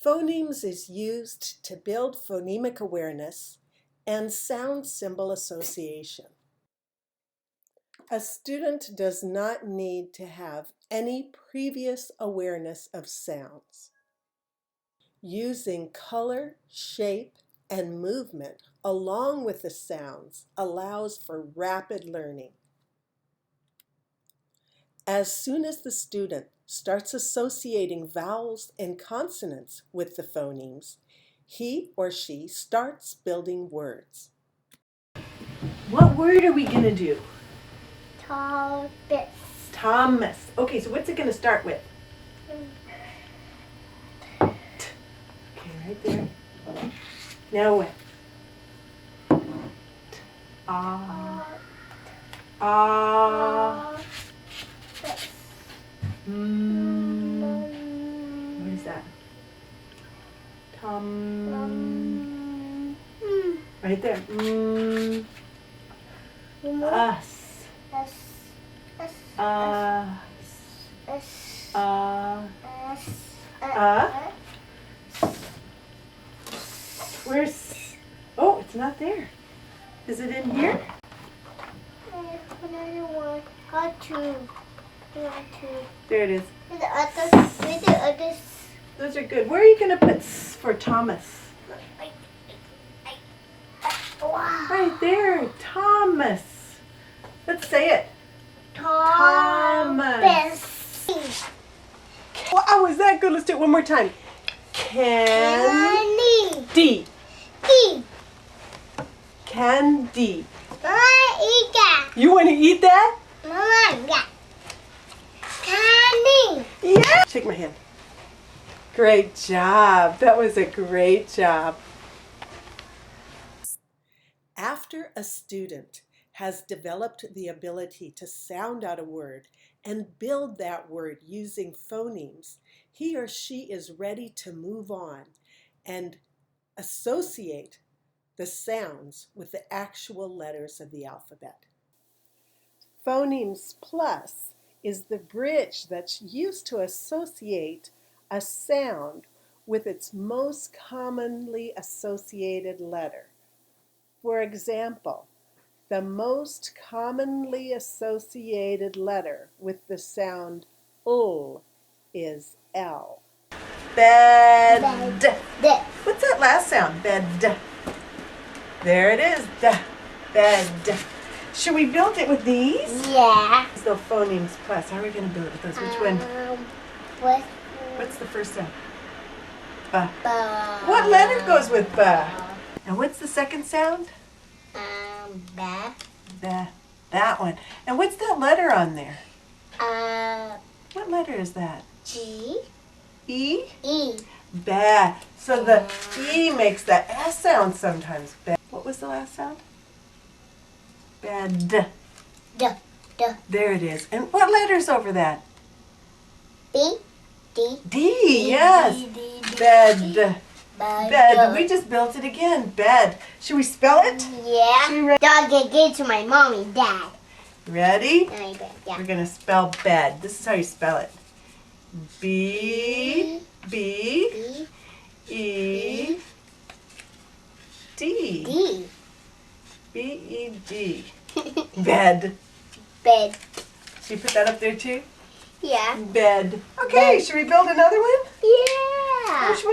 FONEMZ is used to build phonemic awareness and sound symbol association. A student does not need to have any previous awareness of sounds. Using color, shape, and movement along with the sounds allows for rapid learning. As soon as the student starts associating vowels and consonants with the phonemes, he or she starts building words. What word are we going to do? Thomas. Thomas. Okay, so what's it going to start with? Okay, right there. Now what? Ah. What is that? Right there. Us. Where's? Oh, it's not there. Is it in here? Another one. Got two. There it is. With the others. Those are good. Where are you going to put S for Thomas? Wow. Right there, Thomas. Let's say it. Thomas. Wow, is that good? Let's do it one more time. Candy. Candy. Mama, eat that. You want to eat that? Mama, yeah. Candy. Yeah. Shake my hand. Great job. That was a great job. After a student has developed the ability to sound out a word and build that word using phonemes, he or she is ready to move on and associate the sounds with the actual letters of the alphabet. FONEMZ Plus is the bridge that's used to associate a sound with its most commonly associated letter. For example, the most commonly associated letter with the sound ul is L. Bed. Bed. What's that last sound? Bed. There it is. Bed. Should we build it with these? Yeah. It's the FONEMZ Plus. How are we going to build it with those? Which one? What's the first sound? Ba. What letter goes with ba? And what's the second sound? Ba. Ba. That one. And what's that letter on there? What letter is that? G. E? E. Ba. So the E makes the S sound sometimes. Ba. What was the last sound? Bed. D. There it is. And what letter's over that? B. D. D, yes. Bed. Bed. We just built it again. Bed. Should we spell it? Yeah. Dog give it to my mom and dad. Ready? Yeah. We're going to spell bed. This is how you spell it. B. E. D. B-E-D. Bed. Bed. Should you put that up there too? Yeah. Bed. Okay, should we build another one? Yeah. Which one?